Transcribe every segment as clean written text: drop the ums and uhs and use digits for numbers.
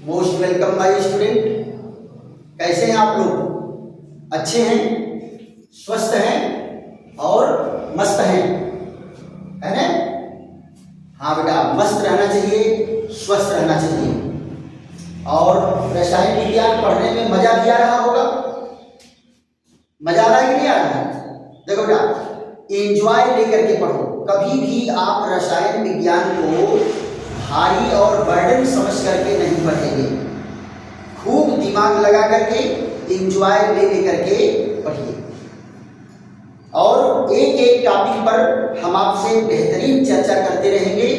Most welcome my student. कैसे हैं आप लोग? अच्छे हैं, स्वस्थ हैं और मस्त हैं, है ना? हाँ बेटा, मस्त रहना चाहिए, स्वस्थ रहना चाहिए। और रसायन विज्ञान पढ़ने में मजा भी आ रहा होगा। मजा आ रहा है कि नहीं आ रहा है? देखो बेटा, एंजॉय लेकर के पढ़ो। कभी भी आप रसायन विज्ञान को भारी और बर्डन समझ करके नहीं पढ़ेंगे। खूब दिमाग लगा करके एंजॉय ले करके पढ़िए। और एक एक टॉपिक पर हम आपसे बेहतरीन चर्चा करते रहेंगे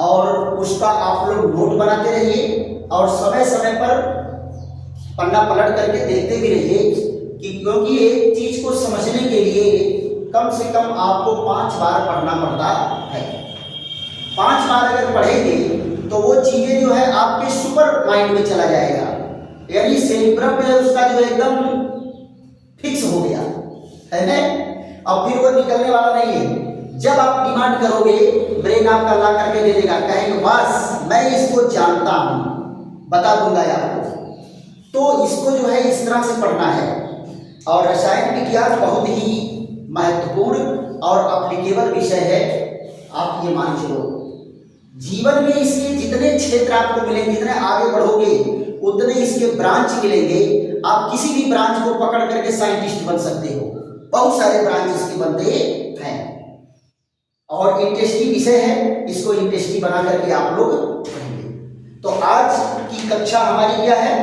और उसका आप लोग नोट बनाते रहिए और समय समय पर पन्ना पलट करके देखते भी रहिए कि क्योंकि एक चीज को समझने के लिए कम से कम आपको 5 बार पढ़ना पड़ता है। 5 बार अगर पढ़ेंगे तो वो चीजें जो है आपके सुपर माइंड में चला जाएगा, यानी सेरिब्रम में उसका जो एकदम फिक्स हो गया है ना। अब फिर वो निकलने वाला नहीं है। जब आप डिमांड करोगे, ब्रेन आपका ला करके दे देगा, कहेंगे बस मैं इसको जानता हूं, बता दूंगा आपको। तो इसको जो है इस तरह से पढ़ना है। और रसायन विज्ञान बहुत ही महत्वपूर्ण और एप्लीकेबल विषय है। आप ये मान चलो, जीवन में इसके जितने क्षेत्र आपको मिलेंगे, जितने आगे बढ़ोगे उतने इसके ब्रांच मिलेंगे। आप किसी भी ब्रांच को पकड़ करके साइंटिस्ट बन सकते हो। बहुत सारे ब्रांच इसके बनते हैं और इंटरेस्टिंग विषय है। इसको इंटरेस्टिंग बना करके आप लोग पढ़ेंगे। तो आज की कक्षा हमारी क्या है?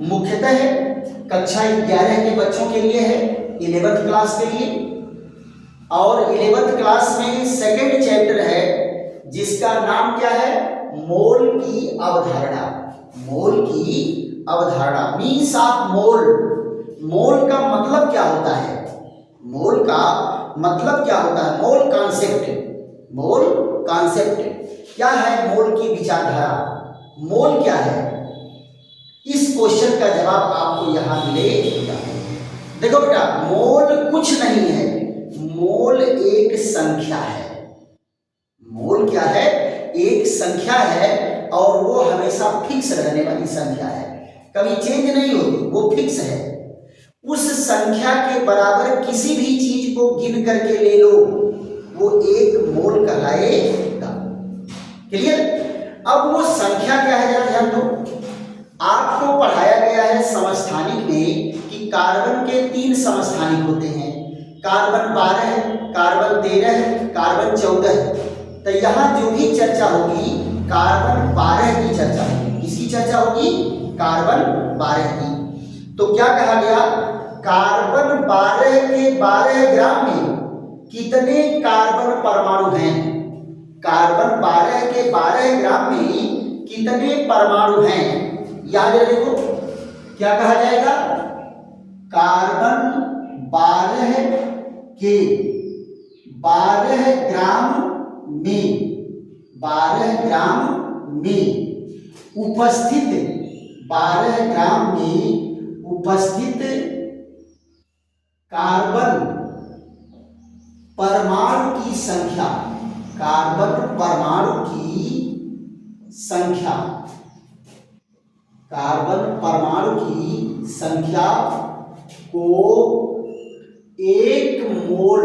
मुख्यतः कक्षा 11 के बच्चों के लिए है, 11th क्लास के लिए। और 11th क्लास में सेकंड चैप्टर है जिसका नाम क्या है? मोल की अवधारणा। मोल की अवधारणा मीन्स ऑफ मोल। मोल का मतलब क्या होता है? मोल का मतलब क्या होता है? Mole concept. मोल कॉन्सेप्ट क्या है? मोल की विचारधारा। मोल क्या है? इस क्वेश्चन का जवाब आपको यहां मिलेगा। देखो बेटा, मोल कुछ नहीं है, मोल एक संख्या है। मोल क्या है? एक संख्या है और वो हमेशा फिक्स रहने वाली संख्या है, कभी चेंज नहीं होती, वो फिक्स है। उस संख्या के बराबर किसी भी चीज को गिन करके ले लो, वो एक मोल कहलाएगा। क्लियर? अब वो संख्या क्या है, जरा ध्यान दो। आपको पढ़ाया गया है समस्थानिक में कि कार्बन के 3 समस्थानिक होते हैं, कार्बन 12, कार्बन 13, कार्बन 14। तो यहां जो भी चर्चा होगी कार्बन 12 की चर्चा होगी। किसकी चर्चा होगी? कार्बन 12 की। तो क्या कहा गया? कार्बन 12 के 12 ग्राम में कितने कार्बन परमाणु हैं? कार्बन 12 के 12 ग्राम में कितने परमाणु हैं? याद देखो क्या कहा जाएगा? कार्बन 12 के 12 ग्राम में, 12 ग्राम में उपस्थित, 12 ग्राम में उपस्थित कार्बन परमाणु की संख्या, कार्बन परमाणु की संख्या, कार्बन परमाणु की संख्या को 1 मोल,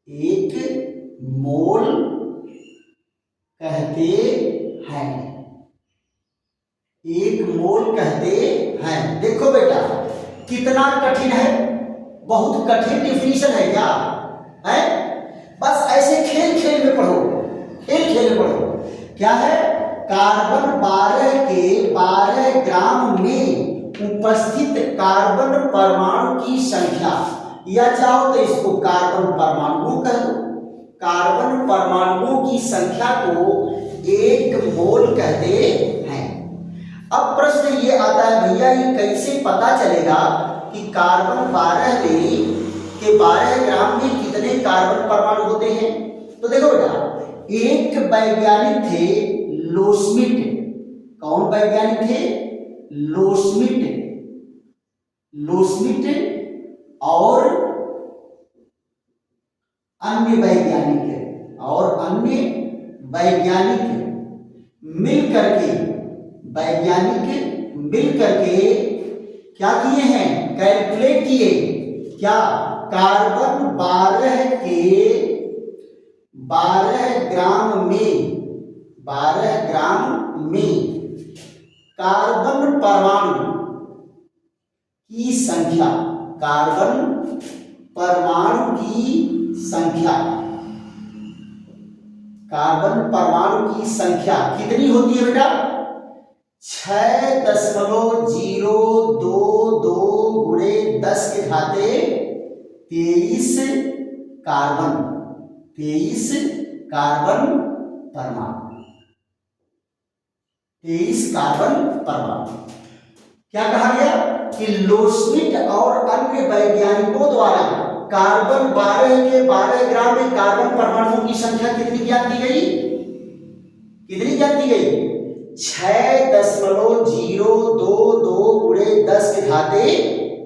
1 मोल कहते हैं। 1 मोल कहते हैं। देखो बेटा कितना कठिन है, बहुत कठिन डिफिनीशन है क्या है? बस ऐसे खेल खेल में पढ़ो, खेल खेल में पढ़ो। क्या है? कार्बन 12 के 12 ग्राम में उपस्थित कार्बन परमाणु की संख्या, या चाहो तो इसको कार्बन परमाणुओं कह दो। कार्बन परमाणुओं की संख्या को 1 मोल कहते हैं। अब प्रश्न ये आता है, भैया ये कैसे पता चलेगा कि कार्बन 12 के 12 ग्राम में कितने कार्बन परमाणु होते हैं? तो देखो बेटा, एक वैज्ञानिक थे लोस्मिट। कौन वैज्ञानिक थे? लोस्मिट। लोस्मिट और अन्य वैज्ञानिक मिल करके वैज्ञानिक मिल करके क्या किए हैं, कैलकुलेट किए, क्या, कार्बन 12 के 12 ग्राम में 12 ग्राम में कार्बन परमाणु की संख्या, कार्बन परमाणु की संख्या, कार्बन परमाणु की संख्या कितनी होती है बेटा, 6.022 गुणे 10 के घाते 23 कार्बन, 23 कार्बन परमाणु, 23 कार्बन परमाणु। क्या कहा गया कि लोस्मिट और अन्य वैज्ञानिकों द्वारा कार्बन 12 के 12 ग्राम में कार्बन परमाणुओं की संख्या कितनी ज्ञात की गई, कितनी ज्ञात की गई, 6.022 गुणे 10 के घाते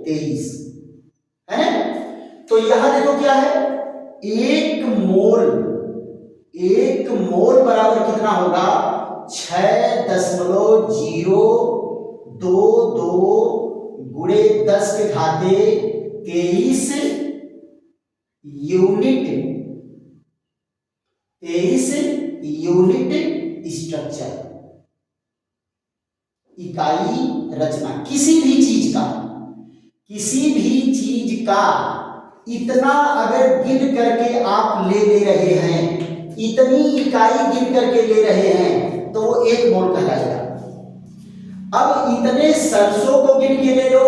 23 है ना। तो यहां देखो क्या है, एक मोल बराबर कितना होगा, 6.022 गुणे 10 के घाते 23 यूनिट, 23 यूनिट स्ट्रक्चर, इकाई रचना, किसी भी चीज का इतना अगर गिन करके आप ले रहे हैं, इतनी इकाई गिन करके ले रहे हैं तो वो 1 मोल कहलाएगा। अब इतने सरसों को गिन के ले लो,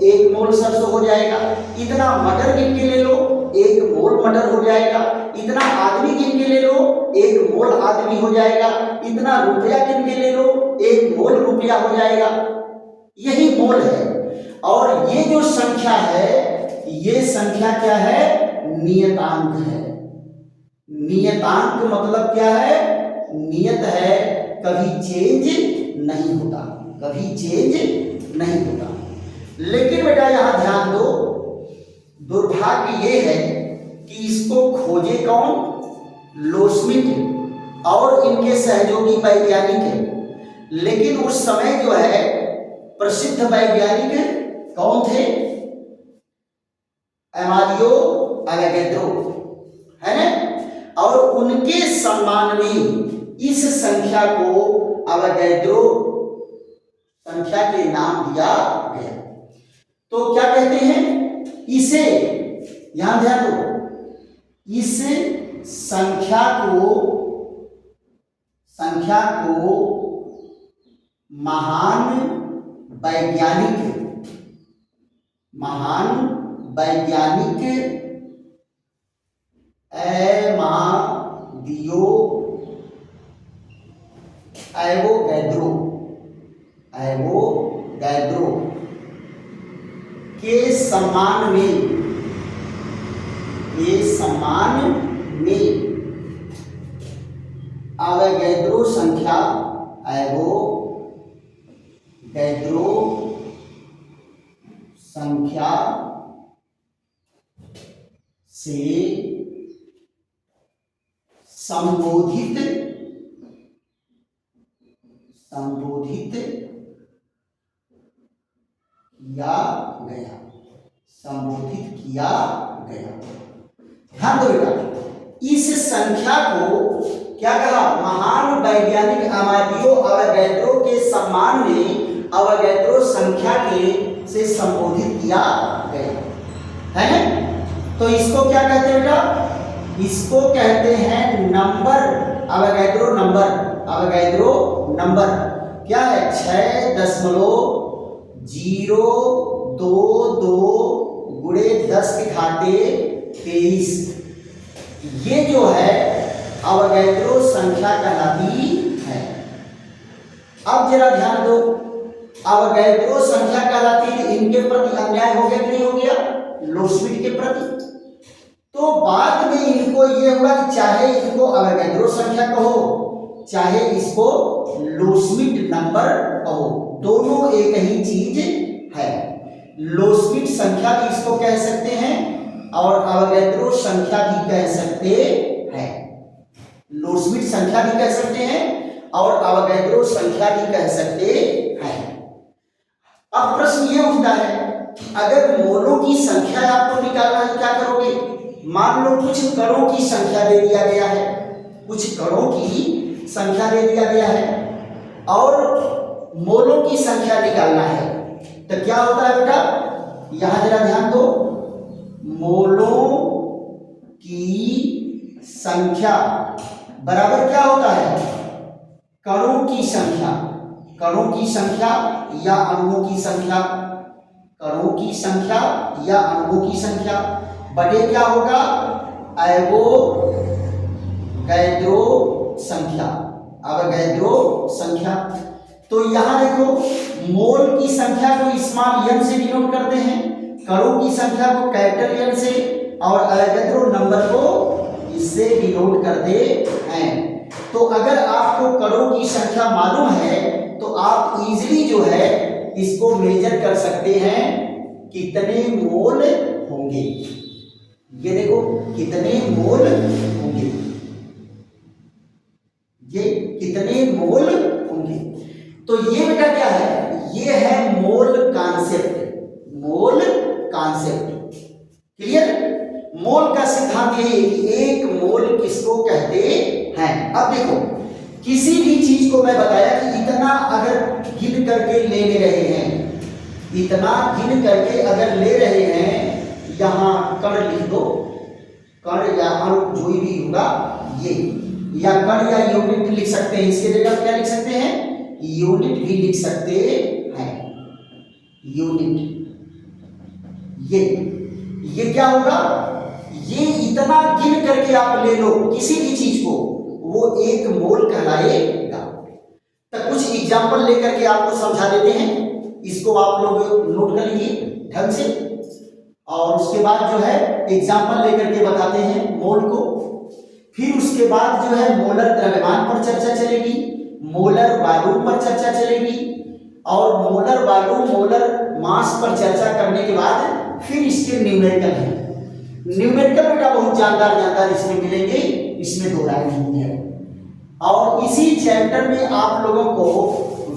1 मोल सरसों हो जाएगा। इतना मटर गिन के ले लो, 1 मोल मटर हो जाएगा। इतना आदमी गिन के ले लो, 1 मोल आदमी हो जाएगा। इतना रुपया गिन के ले लो, 1 मोल रुपया हो जाएगा। यही मोल है। और ये जो संख्या है, ये संख्या क्या है, नियतांक है। नियतांक मतलब क्या है, नियत है, कभी चेंज नहीं होता, कभी चेंज नहीं होता। लेकिन बेटा यहां ध्यान दो, दुर्भाग्य ये है कि इसको खोजे कौन, लोस्मिट और इनके सहयोगी वैज्ञानिक है। लेकिन उस समय जो है प्रसिद्ध वैज्ञानिक कौन थे, अमालियो अवोगाद्रो है ना। और उनके सम्मान में इस संख्या को अवोगाद्रो संख्या के नाम दिया गया। तो क्या कहते हैं इसे, यहां ध्यान दो, इस संख्या को महान वैज्ञानिक अमालियो एवोगाद्रो के सम्मान में अवोगाद्रो संख्या, एवोगाद्रो संख्या से संबोधित किया गया। ध्यान दो बेटा, इस संख्या को क्या कहा, महान वैज्ञानिक अमालियो अवोगाद्रो के सम्मान में अवोगाद्रो संख्या के से संबोधित किया गया है ना। तो इसको क्या कहते हैं बेटा, इसको कहते हैं नंबर, अवोगाद्रो नंबर क्या है, 6.022 गुणे 10 के घाते 23। ये जो है अवोगाद्रो संख्या कहलाती है। अब जरा ध्यान दो, अवोगाद्रो संख्या कहलाती है, इनके प्रति अन्याय हो गया कि नहीं हो गया, लोस्मिट के प्रति। तो बाद में इनको ये हुआ कि चाहे इनको अवोगाद्रो संख्या कहो, चाहे इसको लोस्मिट नंबर कहो, दोनों एक ही चीज है। लोस्मिट संख्या भी इसको कह सकते हैं और अवोगाद्रो संख्या भी कह सकते हैं। लोस्मिट संख्या भी कह सकते हैं और अवोगाद्रो संख्या भी कह सकते हैं। अब प्रश्न ये उठता है कि अगर मोलों की संख्या आपको निकालना है क्या करोगे? मान लो कुछ कणों की संख्या दे दिया गया है, कुछ कणों की संख्या दे दिया गया है और मोलों की संख्या निकालना है, तो क्या होता है बेटा? यहां जरा ध्यान दो, मोलों की संख्या बराबर क्या होता है? कणों की संख्या, कणों की संख्या या अणुओं की संख्या, कणों की संख्या या अणुओं की संख्या बटे क्या होगा? अवोगाद्रो संख्या, अवोगाद्रो संख्या। तो यहां देखो मोल की संख्या को स्मॉल n से डिनोट करते हैं, कणों की संख्या को कैपिटल N से और अवोगाद्रो नंबर को इससे डिनोट करते हैं। तो अगर आपको कणों की संख्या मालूम है तो आप इजीली जो है इसको मेजर कर सकते हैं कितने मोल होंगे। ये देखो कितने मोल होंगे, ये कितने मोल होंगे। तो ये बेटा क्या है? ये है mole concept, mole concept. Clear? Mole का सिद्धांत यही है कि एक मोल किसको कहते हैं। अब देखो किसी भी चीज को मैं बताया कि इतना अगर गिन करके ले रहे हैं, इतना गिन करके अगर ले रहे हैं, यहां कण लिख दो, कण या अणु जो भी होगा ये, या कण या यूनिट लिख सकते हैं, इसके जगह क्या लिख सकते हैं? यूनिट भी लिख सकते हैं, यूनिट। ये क्या होगा? ये इतना गिन करके आप ले लो किसी भी चीज को, वो एक मोल कहलाएगा। तो कुछ एग्जाम्पल लेकर के आपको समझा देते हैं, इसको आप लोग नोट कर लीजिए ढंग से, और उसके बाद जो है एग्जाम्पल लेकर के बताते हैं मोल को। फिर उसके बाद जो है मोलर द्रव्यमान पर चर्चा चलेगी, मोलर वॉल्यूम पर चर्चा चलेगी, और मोलर वॉल्यूम मोलर मास पर चर्चा करने के बाद फिर इसके न्यूमेरिकल है। न्यूमेरिकल बेटा बहुत जानदार इसमें मिलेंगे, इसमें दो राय नहीं है। और इसी चैप्टर में आप लोगों को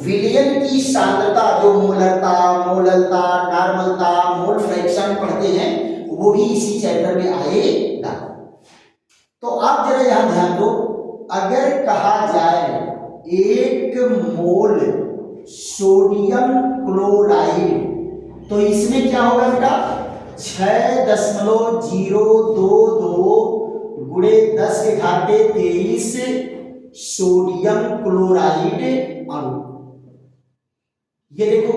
विलयन की सांद्रता, जो मोलरता, मोललता, नॉर्मलता, मोल फ्रैक्शन पढ़ते हैं, वो भी इसी चैप्टर में आएगा। तो आप जरा यहां ध्यान दो, अगर कहा जाए 1 मोल सोडियम क्लोराइड, तो इसमें क्या होगा बेटा? 6.022 गुणे 10 के घाते 23 सोडियम क्लोराइड अणु। ये देखो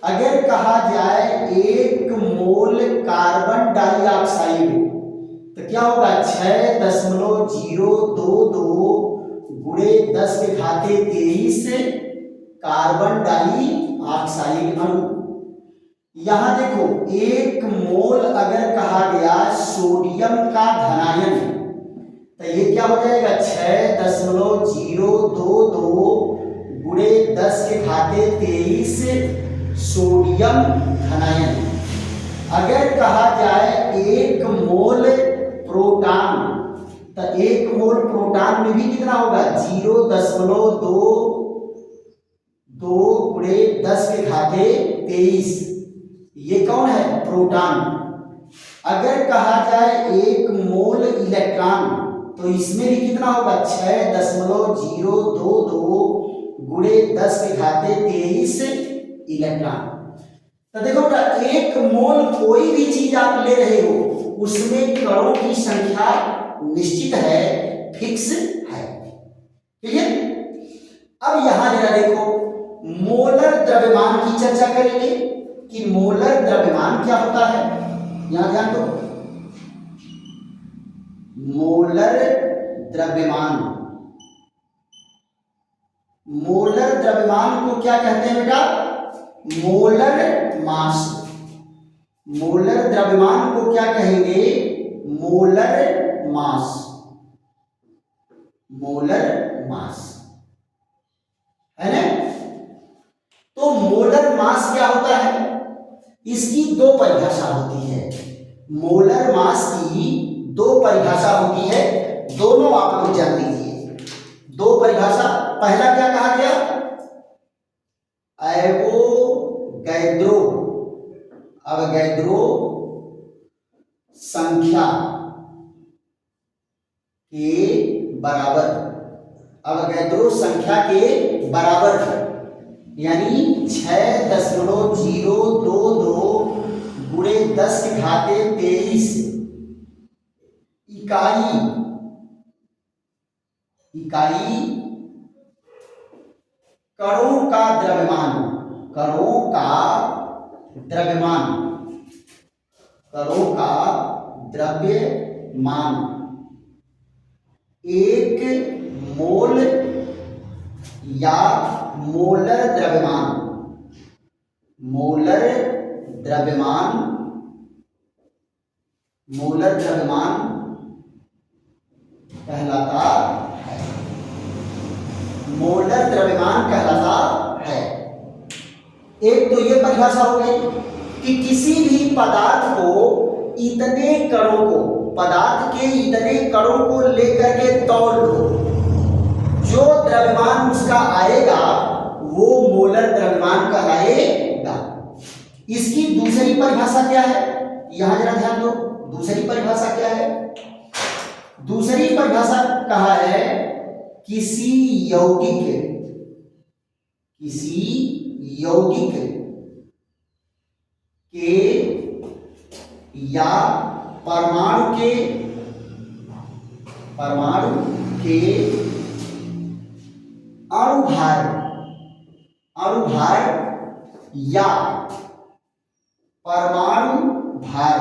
अगर कहा जाए 1 मोल कार्बन डाइऑक्साइड, तो क्या होगा? 6.022 गुणे 10 के घाते 23 कार्बन डाइऑक्साइड अणु। यहां देखो 1 मोल अगर कहा गया सोडियम का धनायन, तो ये क्या हो जाएगा? 6.022 गुणे 10 के घाते 23 सोडियम धनायन। अगर कहा जाए 1 मोल प्रोटॉन, तो 1 मोल प्रोटॉन में भी कितना होगा? 0.22 गुणे 10 के घाते 23। ये कौन है? प्रोटॉन। अगर कहा जाए 1 मोल इलेक्ट्रॉन, तो इसमें भी कितना होगा? 6.022 गुणे 10 के घाते 23 इलेक्ट्रॉन। तो देखो बेटा 1 मोल कोई भी चीज आप ले रहे हो, उसमें कणों की संख्या निश्चित है, फिक्स है। ठीक है? अब यहां जरा देखो मोलर द्रव्यमान की चर्चा करेंगे कि मोलर द्रव्यमान क्या होता है। यहां ध्यान दो, मोलर द्रव्यमान, मोलर द्रव्यमान को क्या कहते हैं बेटा? Molar mass. मोलर द्रव्यमान को क्या कहेंगे? मोलर मास, मोलर मास, है ना? तो मोलर मास क्या होता है? इसकी दो परिभाषा होती है। मोलर मास की दो परिभाषा होती है, दोनों आप लोग जान लीजिए। दो परिभाषा, पहला के बराबर, अवगाद्रो संख्या के बराबर, यानी 6.022 गुणे 10⁻23 इकाई कणों का द्रव्यमान, एक मोल या मोलर द्रव्यमान कहलाता है। एक तो ये परिभाषा हो गई कि किसी भी पदार्थ को इतने कणों को लेकर के तौल लो, जो द्रव्यमान उसका आएगा वो मोलर द्रव्यमान कहलाएगा। इसकी दूसरी परिभाषा क्या है, यहां जरा ध्यान दो। दूसरी परिभाषा क्या है? दूसरी परिभाषा कहा है किसी यौगिक के या परमाणु के अणुभार या परमाणु भार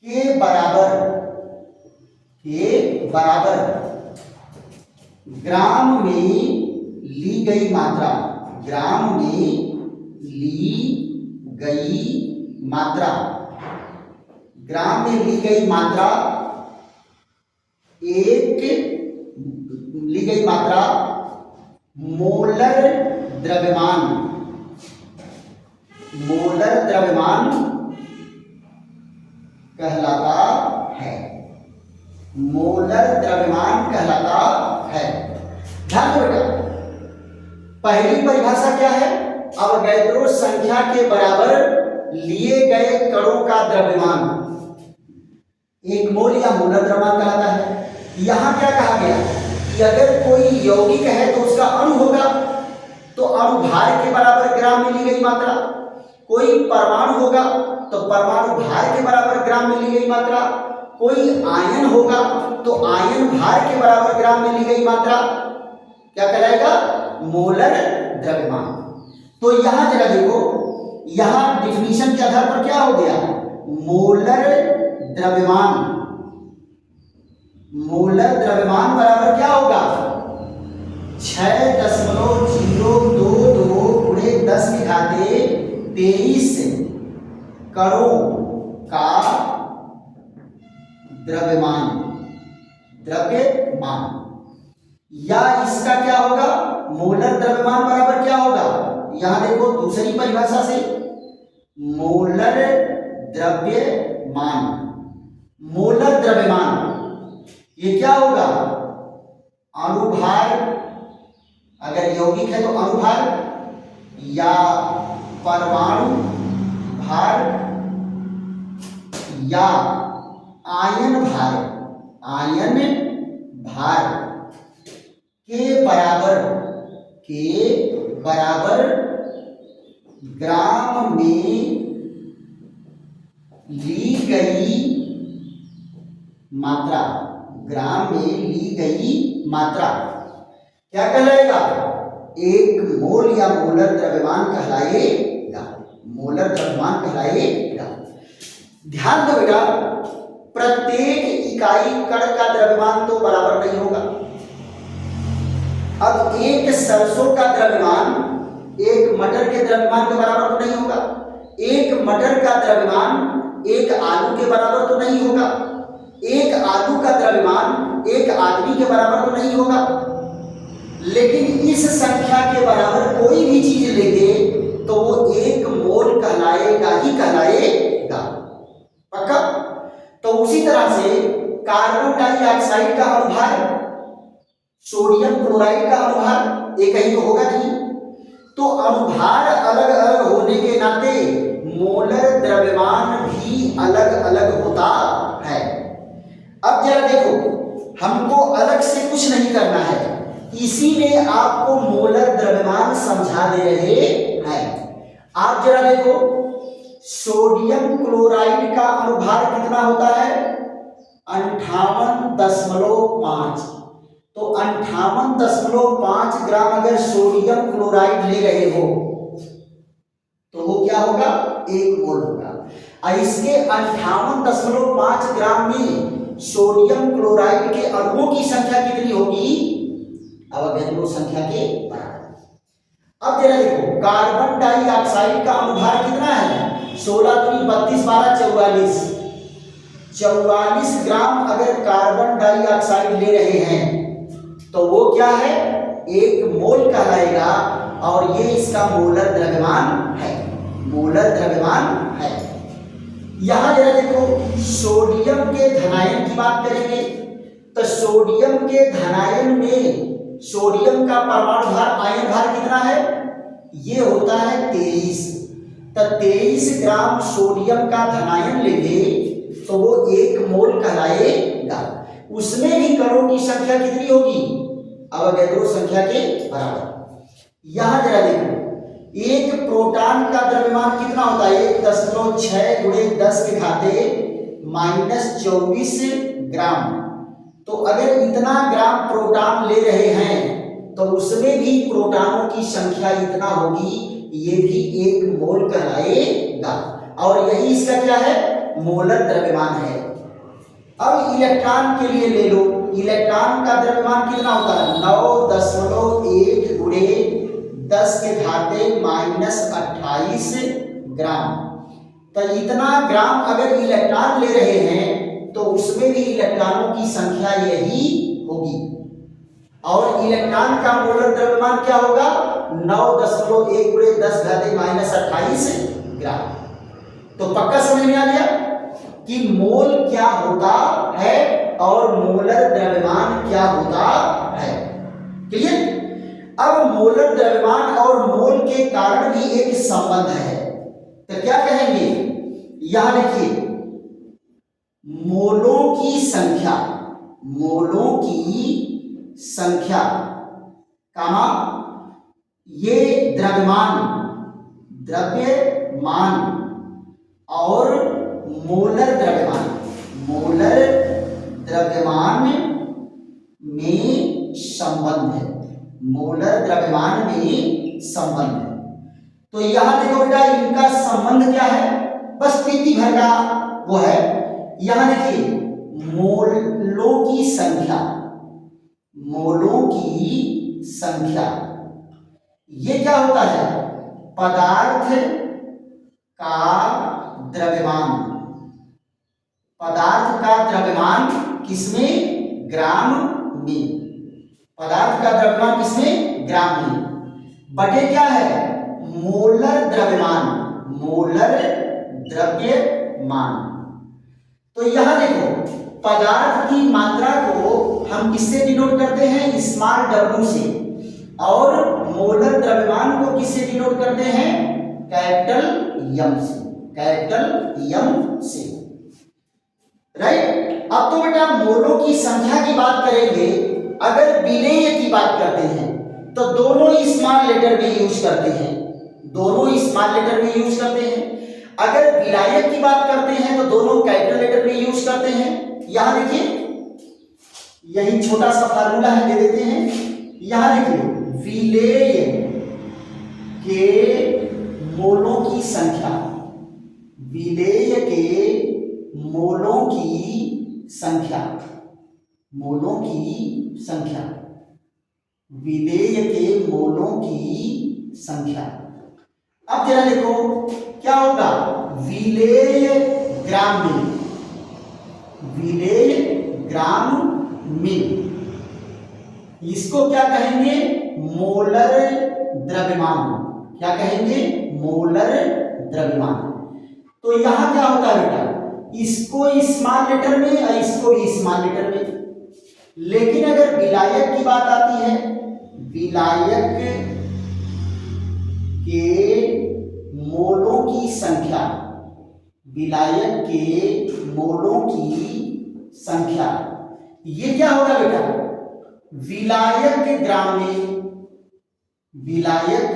के बराबर ग्राम में ली गई मात्रा, मोलर द्रव्यमान कहलाता है। ध्यान दो बेटा, पहली परिभाषा क्या है? अवगाद्रो संख्या के बराबर लिए गए कणों का द्रव्यमान एक मोल या मोलर द्रव्यमान कहलाता है। यहां क्या कहा गया कि अगर कोई यौगिक है तो उसका अणु होगा तो अणुभार के बराबर ग्राम में ली गई मात्रा, कोई परमाणु होगा तो परमाणु भार के बराबर ग्राम में ली गई मात्रा, कोई आयन होगा तो आयन भार के बराबर ग्राम में ली गई मात्रा क्या कहलाएगा? मोलर द्रव्यमान। तो यहां जरा देखो, यहां डिफिनीशन के आधार पर क्या हो गया? मोलर द्रव्यमान बराबर क्या होगा? 6.022 गुणे 10⁻23 कणों का द्रव्यमान, या इसका क्या होगा? मोलर द्रव्यमान बराबर क्या होगा? यहां देखो दूसरी परिभाषा से, मोलर द्रव्यमान ये क्या होगा? अणुभार, अगर यौगिक है तो अणुभार या परमाणु भार या आयन भार के बराबर ग्राम में ली गई मात्रा क्या कहलाएगा? एक मोल या मोलर द्रव्यमान कहलाएगा। ध्यान दो बेटा, प्रत्येक इकाई कण का द्रव्यमान तो बराबर नहीं होगा। अब एक सरसों का द्रव्यमान एक मटर के द्रव्यमान के बराबर तो नहीं होगा, एक मटर का द्रव्यमान एक आलू के बराबर तो नहीं होगा, एक आलू का द्रव्यमान एक आदमी के बराबर तो नहीं होगा। लेकिन इस संख्या के बराबर कोई भी चीज लेंगे तो वो एक मोल कहलाएगा। पक्का? तो उसी तरह से कार्बन डाइऑक्साइड का अणुभार, सोडियम क्लोराइड का अणुभार एक ही तो होगा नहीं। तो अणुभार अलग अलग होने के नाते मोलर द्रव्यमान भी अलग अलग होता है। अब जरा देखो, हमको अलग से कुछ नहीं करना है, इसीलिए आपको मोलर द्रव्यमान समझा दे रहे हैं। आप जरा देखो, सोडियम क्लोराइड का अनुभार कितना होता है? 58.5। तो 58.5 ग्राम अगर सोडियम क्लोराइड ले रहे हो तो वो क्या होगा? 1 मोल होगा। और इसके 58.5 ग्राम में सोडियम क्लोराइड के अणुओं की संख्या कितनी होगी? अवगैद्रो संख्या के बराबर। अब जरा देखो, कार्बन डाइऑक्साइड का अनुभार कितना है? 16 दूनी 32, 12 44। 44 ग्राम अगर कार्बन डाइऑक्साइड ले रहे हैं तो वो क्या है? 1 मोल कहलाएगा। और ये इसका मोलर द्रव्यमान है, मोलर द्रव्यमान है। यहां जरा देखो, सोडियम के धनायन की बात करेंगे तो सोडियम के धनायन में सोडियम का परमाणु भार, आयन भार कितना है? ये होता है 23। तो 23 ग्राम सोडियम का धनायन लेंगे तो वो 1 मोल कहलाएगा। उसमें भी कणों की संख्या कितनी होगी? अवगैद्रो संख्या के बराबर। यहां जरा देखो, एक प्रोटॉन का द्रव्यमान कितना होता है? 1.6 × 10⁻⁻24 ग्राम। तो अगर इतना ग्राम प्रोटॉन ले रहे हैं तो उसमें भी प्रोटॉनों की संख्या इतना होगी, ये भी 1 मोल कहलाएगा। और यही इसका क्या है? मोलर द्रव्यमान है। अब इलेक्ट्रॉन के लिए ले लो, इलेक्ट्रॉन का द्रव्यमान कितना होता है? 9.1 × 10⁻28 ग्राम। तो इतना ग्राम अगर इलेक्ट्रॉन ले रहे हैं तो उसमें भी इलेक्ट्रॉनों की संख्या यही होगी। और इलेक्ट्रॉन का मोलर द्रव्यमान क्या होगा? 9.1 × 10⁻28 ग्राम। तो पक्का समझ में आ गया कि मोल क्या होता है और मोलर द्रव्यमान क्या होता है। क्लियर? अब मोलर द्रव्यमान और मोल के कारण भी एक संबंध है। तो क्या कहेंगे? यहां देखिए, मोलों की संख्या, मोलों की संख्या कमा ये द्रव्यमान, द्रव्यमान और मोलर द्रव्यमान, मोलर द्रव्यमान में संबंध है, मोलर द्रव्यमान में संबंध है। तो यहां देखो बेटा, इनका संबंध क्या है? बस प्रीति भर का वो है। यहां देखिए, मोलों की संख्या, मोलों की संख्या, ये क्या होता है? पदार्थ का द्रव्यमान, पदार्थ का द्रव्यमान किसमें? ग्राम में। पदार्थ का द्रव्यमान किसमें? ग्राम में। बटे क्या है? मोलर द्रव्यमान, मोलर द्रव्यमान। तो यहां देखो, पदार्थ की मात्रा को हम किससे डिनोट करते हैं? स्मॉल w से। और मोलर द्रव्यमान को किससे डिनोट करते हैं? कैपिटल M से, कैपिटल M से। राइट? अब तो बेटा मोलों की संख्या की बात करेंगे। अगर विलेय की बात करते हैं तो दोनों स्मॉल लेटर में यूज करते हैं, दोनों स्मॉल लेटर में यूज करते हैं। अगर विलायक की बात करते हैं तो दोनों कैपिटल लेटर में यूज करते हैं। यहां देखिए, यही छोटा सा फार्मूला है, दे देते हैं। यहां देखिए, विलेय के मोलों की संख्या, विलेय के मोलों की संख्या, मोलों की संख्या, विलेय के मोलों की संख्या। अब जरा देखो क्या होगा? विलेय ग्राम में, विलेय ग्राम में। इसको क्या कहेंगे? मोलर द्रव्यमान। क्या कहेंगे? मोलर द्रव्यमान। तो यहां क्या होता है बेटा? इसको स्मॉल लेटर में और इसको भी स्मॉल लेटर में। लेकिन अगर विलायक की बात आती है, विलायक के मोलों की संख्या, विलायक के मोलों की संख्या, ये क्या होगा बेटा, विलायक ग्राम में, विलायक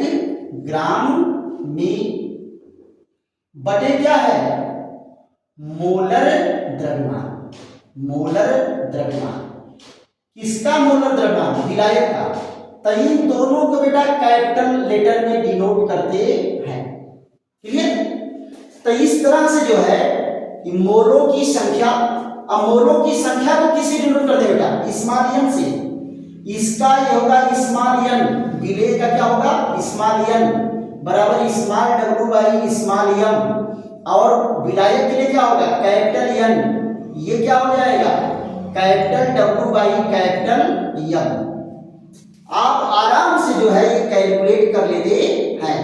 ग्राम में बटे क्या है, मोलर द्रव्यमान, मोलर द्रव्यमान। किसका मोलर द्रव्यमान, विलायक का। तो इन दोनों को बेटा कैपिटल लेटर में डिनोट करते हैं, क्लियर। तो इस तरह से जो है मोलों की संख्या, अब मोलों की संख्या को किससे डिनोट करते हैं बेटा, स्मॉल एन से। इसका ये होगा स्मॉल एन, विलेय का क्या होगा स्मॉल एन बराबर स्मॉल डब्ल्यू बाई स्मॉल एम, और विलायक के लिए क्या होगा कैपिटल एन, ये क्या हो जाएगा capital W by capital M. आप आराम से जो है ये कैलकुलेट कर लेते हैं।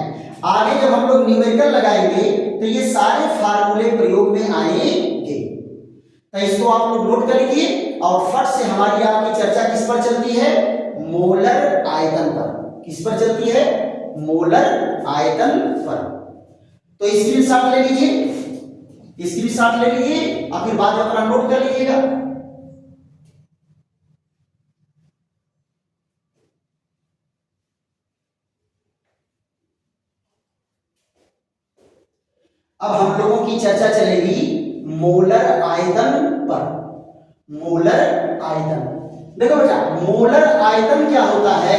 आगे जब हम लोग न्यूमेरिकल लगाएंगे तो ये सारे फार्मूले प्रयोग में आएंगे। तो इसको आप लोग नोट कर लीजिए और फट से हमारी आपकी चर्चा किस पर चलती है, मोलर आयतन पर। किस पर चलती है, मोलर आयतन पर। तो स्क्रीनशॉट ले लीजिए, स्क्रीनशॉट ले लीजिए और फिर बाद में अपना नोट कर लीजिएगा। अब हम लोगों की चर्चा चलेगी मोलर आयतन पर। मोलर आयतन, देखो बेटा मोलर आयतन क्या होता है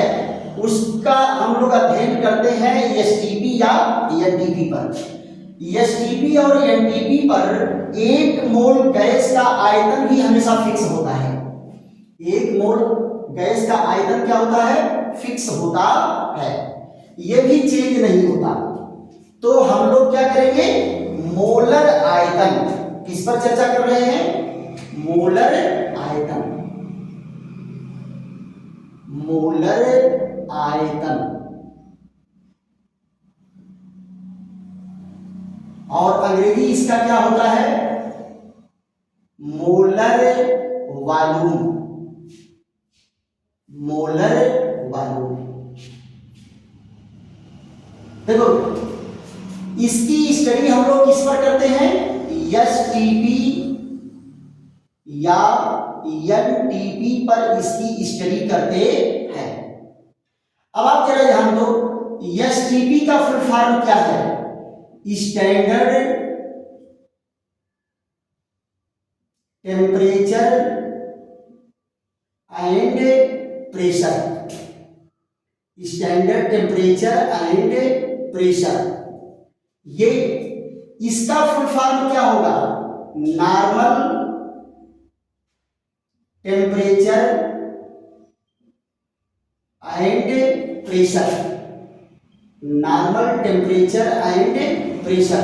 उसका हम लोग अध्ययन करते हैं एसटीपी या एनटीपी पर। एसटीपी और एनटीपी पर एक मोल गैस का आयतन भी हमेशा फिक्स होता है। एक मोल गैस का आयतन क्या होता है, फिक्स होता है, ये भी चेंज नहीं होता। तो हम लोग क्या करेंगे, मोलर आयतन, किस पर चर्चा कर रहे हैं, मोलर आयतन, मोलर आयतन। और अंग्रेजी इसका क्या होता है, मोलर वॉल्यूम, मोलर वॉल्यूम। देखो इसकी स्टडी हम लोग किस पर करते हैं, एसटीपी या एनटीपी पर इसकी स्टडी करते हैं। अब आप जरा ध्यान दो, एसटीपी का फुल फॉर्म क्या है, standard temperature and pressure, standard temperature and pressure. ये इसका फुल फॉर्म क्या होगा, normal temperature and pressure, normal temperature and pressure.